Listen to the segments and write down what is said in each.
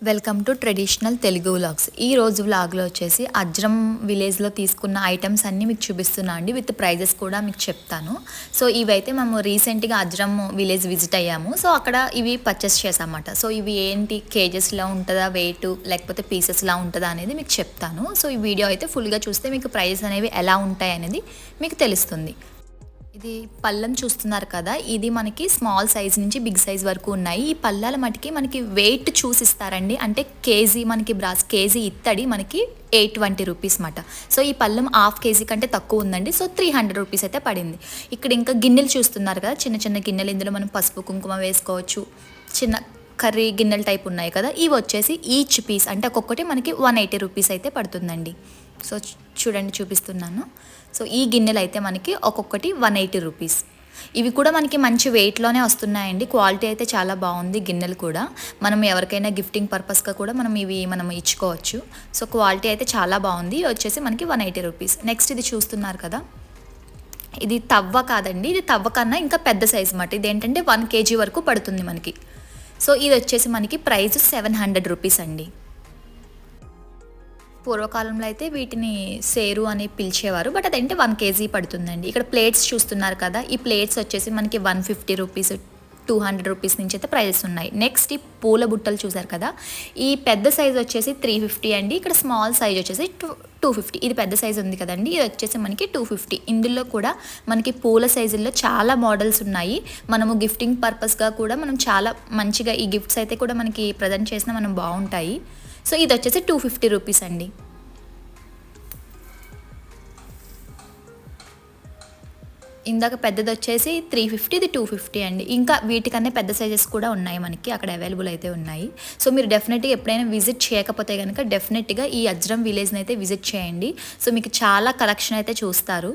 Welcome to traditional Telugu vlogs. ఈ రోజు వ్లాగ్లో వచ్చేసి అజ్రం విలేజ్లో తీసుకున్న ఐటమ్స్ అన్నీ మీకు చూపిస్తున్నా అండి. విత్ ప్రైజెస్ కూడా మీకు చెప్తాను. సో ఇవైతే మేము రీసెంట్గా అజ్రం విలేజ్ విజిట్ అయ్యాము. సో అక్కడ ఇవి పర్చేస్ చేసామన్నమాట. సో ఇవి ఏంటి, కేజెస్లో ఉంటుందా, వెయిట్ లేకపోతే పీసెస్లా ఉంటుందా అనేది మీకు చెప్తాను. సో ఈ వీడియో అయితే ఫుల్గా చూస్తే మీకు ప్రైజెస్ అనేవి ఎలా ఉంటాయి అనేది మీకు తెలుస్తుంది. ఇది పళ్ళం చూస్తున్నారు కదా, ఇది మనకి స్మాల్ సైజ్ నుంచి బిగ్ సైజ్ వరకు ఉన్నాయి. ఈ పళ్ళాల మటుకి మనకి వెయిట్ చూసిస్తారండి. అంటే కేజీ మనకి బ్రాస్ కేజీ ఇత్తడి మనకి 820 రూపీస్ మాట. సో ఈ పళ్ళం హాఫ్ కేజీ కంటే తక్కువ ఉందండి. సో 300 రూపీస్ అయితే పడింది. ఇక్కడ ఇంకా గిన్నెలు చూస్తున్నారు కదా, చిన్న చిన్న గిన్నెలు. ఇందులో మనం పసుపు కుంకుమ వేసుకోవచ్చు. చిన్న కర్రీ గిన్నెల టైప్ ఉన్నాయి కదా, ఇవి వచ్చేసి ఈచ్ పీస్ అంటే ఒక్కొక్కటి మనకి 180 రూపీస్ అయితే పడుతుందండి. సో చూడండి చూపిస్తున్నాను. సో ఈ గిన్నెలు అయితే మనకి ఒక్కొక్కటి 180 రూపీస్. ఇవి కూడా మనకి మంచి వెయిట్లోనే వస్తున్నాయండి. క్వాలిటీ అయితే చాలా బాగుంది. గిన్నెలు కూడా మనం ఎవరికైనా గిఫ్టింగ్ పర్పస్గా కూడా మనం ఇచ్చుకోవచ్చు. సో క్వాలిటీ అయితే చాలా బాగుంది. వచ్చేసి మనకి 180 రూపీస్. నెక్స్ట్ ఇది చూస్తున్నారు కదా, ఇది తవ్వ కాదండి, ఇది తవ్వ కన్నా ఇంకా పెద్ద సైజ్ అన్నమాట. ఇది ఏంటంటే 1 కేజీ వరకు పడుతుంది మనకి. సో ఇది వచ్చేసి మనకి ప్రైస్ 700 రూపీస్ అండి. పూర్వకాలంలో అయితే వీటిని సేరు అని పిలిచేవారు, బట్ అదేంటే 1 కేజీ పడుతుందండి. ఇక్కడ ప్లేట్స్ చూస్తున్నారు కదా, ఈ ప్లేట్స్ వచ్చేసి మనకి 150 రూపీస్, 200 రూపీస్ నుంచి అయితే ప్రైజెస్ ఉన్నాయి. నెక్స్ట్ ఈ పూల బుట్టలు చూసారు కదా, ఈ పెద్ద సైజ్ వచ్చేసి 350 అండి. ఇక్కడ స్మాల్ సైజ్ వచ్చేసి 250. ఇది పెద్ద సైజ్ ఉంది కదండి, ఇది వచ్చేసి మనకి 250. ఇందులో కూడా మనకి పూల సైజుల్లో చాలా మోడల్స్ ఉన్నాయి. మనము గిఫ్టింగ్ పర్పస్గా కూడా మనం చాలా మంచిగా ఈ గిఫ్ట్స్ అయితే కూడా మనకి ప్రజెంట్ చేసినా మనం బాగుంటాయి. సో ఇది వచ్చేసి 250 రూపీస్ అండి. ఇందాక పెద్దది వచ్చేసి 350, ఇది 250 అండి. ఇంకా వీటికన్నా పెద్ద సైజెస్ కూడా ఉన్నాయి మనకి అక్కడ అవైలబుల్ అయితే ఉన్నాయి. సో మీరు డెఫినెట్గా ఎప్పుడైనా విజిట్ చేయకపోతే కనుక డెఫినెట్గా ఈ అజ్రం విలేజ్ని అయితే విజిట్ చేయండి. సో మీకు చాలా కలెక్షన్ అయితే చూస్తారు.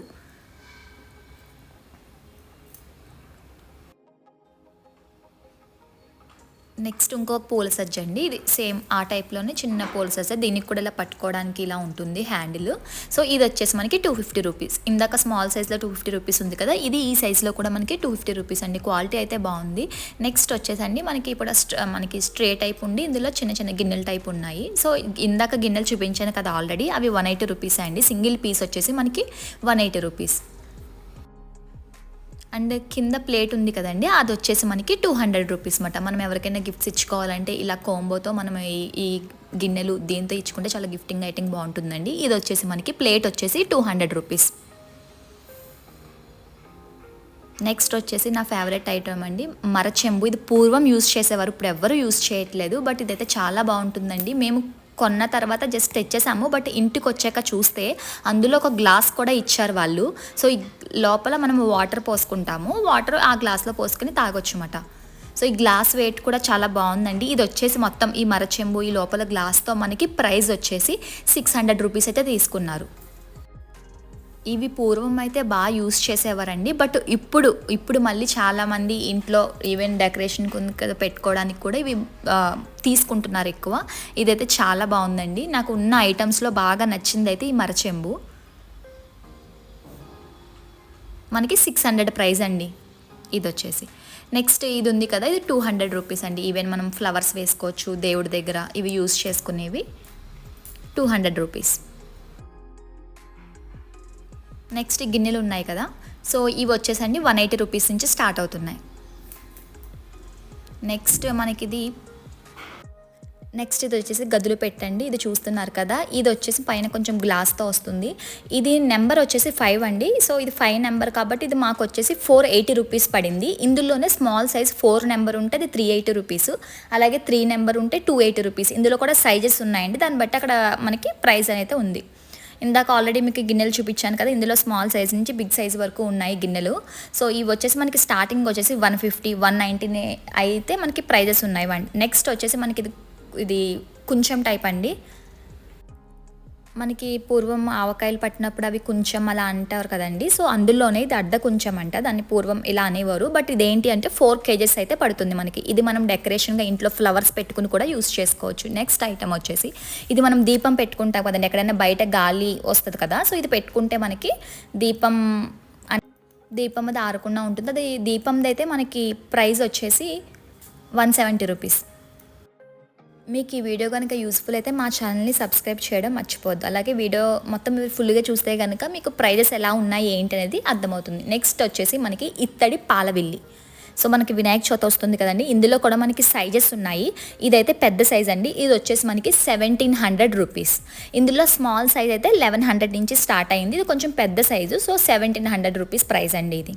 నెక్స్ట్ ఇంకో పూల సజ్జ అండి. ఇది సేమ్ ఆ టైప్లోనే చిన్న పూల సజ్జ. దీనికి కూడా ఇలా పట్టుకోవడానికి ఇలా ఉంటుంది హ్యాండిల్. సో ఇది వచ్చేసి మనకి 250 రూపీస్. ఇందాక స్మాల్ సైజ్లో 250 రూపీస్ ఉంది కదా, ఇది ఈ సైజ్లో కూడా మనకి 250 రూపీస్ అండి. క్వాలిటీ అయితే బాగుంది. నెక్స్ట్ వచ్చేసండి మనకి ఇప్పుడు మనకి స్ట్రే టైప్ ఉండి ఇందులో చిన్న చిన్న గిన్నెల టైప్ ఉన్నాయి. సో ఇందాక గిన్నెలు చూపించాను కదా ఆల్రెడీ, అవి 180 రూపీస్ అండి. సింగిల్ పీస్ వచ్చేసి మనకి 180 రూపీస్. అండ్ కింద ప్లేట్ ఉంది కదండి, అది వచ్చేసి మనకి 200 రూపీస్ అన్నమాట. మనం ఎవరికైనా గిఫ్ట్స్ ఇచ్చుకోవాలంటే ఇలా కోంబోతో మనం ఈ గిన్నెలు దీంతో ఇచ్చుకుంటే చాలా గిఫ్టింగ్ ఐటెం బాగుంటుందండి. ఇది వచ్చేసి మనకి ప్లేట్ వచ్చేసి 200 రూపీస్. నెక్స్ట్ వచ్చేసి నా ఫేవరెట్ ఐటమ్ అండి, మరచెంబు. ఇది పూర్వం యూజ్ చేసేవారు, ఇప్పుడు ఎవ్వరు యూజ్ చేయట్లేదు, బట్ ఇదైతే చాలా బాగుంటుందండి. మేము కొన్న తర్వాత జస్ట్ తెచ్చేసాము, బట్ ఇంటికి వచ్చాక చూస్తే అందులో ఒక గ్లాస్ కూడా ఇచ్చారు వాళ్ళు. సో ఈ లోపల మనము వాటర్ పోసుకుంటాము, వాటర్ ఆ గ్లాస్లో పోసుకొని తాగొచ్చు అన్నమాట. సో ఈ గ్లాస్ వెయిట్ కూడా చాలా బాగుందండి. ఇది వచ్చేసి మొత్తం ఈ మరచెంబు ఈ లోపల గ్లాస్తో మనకి ప్రైస్ వచ్చేసి 600 రూపీస్ అయితే తీసుకున్నారు. ఇవి పూర్వం అయితే బాగా యూస్ చేసేవారండి, బట్ ఇప్పుడు మళ్ళీ చాలామంది ఇంట్లో ఈవెన్ డెకరేషన్ పెట్టుకోవడానికి కూడా ఇవి తీసుకుంటున్నారు ఎక్కువ. ఇదైతే చాలా బాగుందండి. నాకు ఉన్న ఐటమ్స్లో బాగా నచ్చింది అయితే ఈ మరచెంబు. మనకి 600 ప్రైస్ అండి ఇది వచ్చేసి. నెక్స్ట్ ఇది ఉంది కదా, ఇది 200 రూపీస్ అండి. ఈవెన్ మనం ఫ్లవర్స్ వేసుకోవచ్చు దేవుడి దగ్గర, ఇవి యూస్ చేసుకునేవి 200 రూపీస్. నెక్స్ట్ గిన్నెలు ఉన్నాయి కదా, సో ఇవి వచ్చేసండి 180 రూపీస్ నుంచి స్టార్ట్ అవుతున్నాయి. నెక్స్ట్ ఇది వచ్చేసి గదులు పెట్టండి. ఇది చూస్తున్నారు కదా, ఇది వచ్చేసి పైన కొంచెం గ్లాస్తో వస్తుంది. ఇది నెంబర్ వచ్చేసి 5 అండి. సో ఇది 5 నెంబర్ కాబట్టి ఇది మాకు వచ్చేసి 480 రూపీస్ పడింది. ఇందులోనే స్మాల్ సైజ్ 4 నెంబర్ ఉంటే అది 380 రూపీస్, అలాగే 3 నెంబర్ ఉంటే 280 రూపీస్. ఇందులో కూడా సైజెస్ ఉన్నాయండి, దాన్ని బట్టి అక్కడ మనకి ప్రైస్ అయితే ఉంది. ఇందాక ఆల్రెడీ మీకు గిన్నెలు చూపించాను కదా, ఇందులో స్మాల్ సైజ్ నుంచి బిగ్ సైజ్ వరకు ఉన్నాయి గిన్నెలు. సో ఇవి వచ్చేసి మనకి స్టార్టింగ్ వచ్చేసి 150, 190 అయితే మనకి ప్రైజెస్ ఉన్నాయి. నెక్స్ట్ వచ్చేసి మనకి ఇది కొంచెం టైప్ అండి. మనకి పూర్వం ఆవకాయలు పట్టినప్పుడు అవి కొంచెం అలా అంటారు కదండి, సో అందులోనే ఇది అడ్డ కొంచెం అంట, దాన్ని పూర్వం ఇలా అనేవారు. బట్ ఇదేంటి అంటే 4 కేజెస్ అయితే పడుతుంది మనకి. ఇది మనం డెకరేషన్గా ఇంట్లో ఫ్లవర్స్ పెట్టుకుని కూడా యూస్ చేసుకోవచ్చు. నెక్స్ట్ ఐటమ్ వచ్చేసి ఇది మనం దీపం పెట్టుకుంటాం కదండి, ఎక్కడైనా బయట గాలి వస్తుంది కదా, సో ఇది పెట్టుకుంటే మనకి దీపం అది ఆరకుండా ఉంటుంది. అది దీపంది అయితే మనకి ప్రైస్ వచ్చేసి 170 రూపీస్. మీకు ఈ వీడియో కనుక యూస్ఫుల్ అయితే మా ఛానల్ని సబ్స్క్రైబ్ చేయడం మర్చిపోద్దు. అలాగే వీడియో మొత్తం మీరు ఫుల్గా చూస్తే కనుక మీకు ప్రైజెస్ ఎలా ఉన్నాయి ఏంటి అనేది అర్థమవుతుంది. నెక్స్ట్ వచ్చేసి మనకి ఇత్తడి పాలవిల్లి. సో మనకి వినాయక చవితి వస్తుంది కదండి, ఇందులో కూడా మనకి సైజెస్ ఉన్నాయి. ఇదైతే పెద్ద సైజ్ అండి, ఇది వచ్చేసి మనకి 1700 రూపీస్. ఇందులో స్మాల్ సైజ్ అయితే 1100 నుంచి స్టార్ట్ అయింది, ఇది కొంచెం పెద్ద సైజు. సో 1700 రూపీస్ ప్రైస్ అండి ఇది.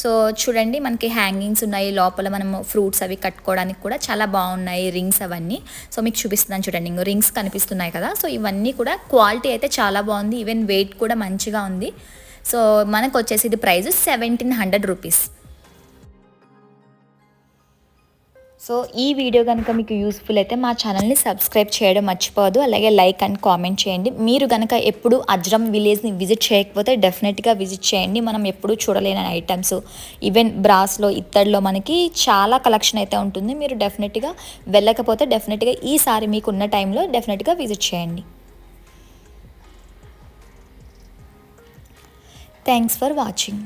సో చూడండి మనకి హ్యాంగింగ్స్ ఉన్నాయి, లోపల మనము ఫ్రూట్స్ అవి కట్టుకోవడానికి కూడా చాలా బాగున్నాయి, రింగ్స్ అవన్నీ. సో మీకు చూపిస్తున్నాను చూడండి, ఇంకో రింగ్స్ కనిపిస్తున్నాయి కదా. సో ఇవన్నీ కూడా క్వాలిటీ అయితే చాలా బాగుంది, ఈవెన్ వెయిట్ కూడా మంచిగా ఉంది. సో మనకు వచ్చేసి ఇది ప్రైస్ 1700 రూపీస్. సో ఈ వీడియో కనుక మీకు యూస్ఫుల్ అయితే మా ఛానల్ని సబ్స్క్రైబ్ చేయడం మర్చిపోవద్దు. అలాగే లైక్ అండ్ కామెంట్ చేయండి. మీరు కనుక ఎప్పుడు అజ్రమ్ విలేజ్ని విజిట్ చేయకపోతే డెఫినెట్గా విజిట్ చేయండి. మనం ఎప్పుడూ చూడలేని ఐటమ్స్, ఈవెన్ బ్రాస్లో ఇత్తడిలో మనకి చాలా కలెక్షన్ అయితే ఉంటుంది. మీరు డెఫినెట్గా వెళ్ళకపోతే డెఫినెట్గా ఈసారి మీకున్న టైంలో డెఫినెట్గా విజిట్ చేయండి. Thanks for watching.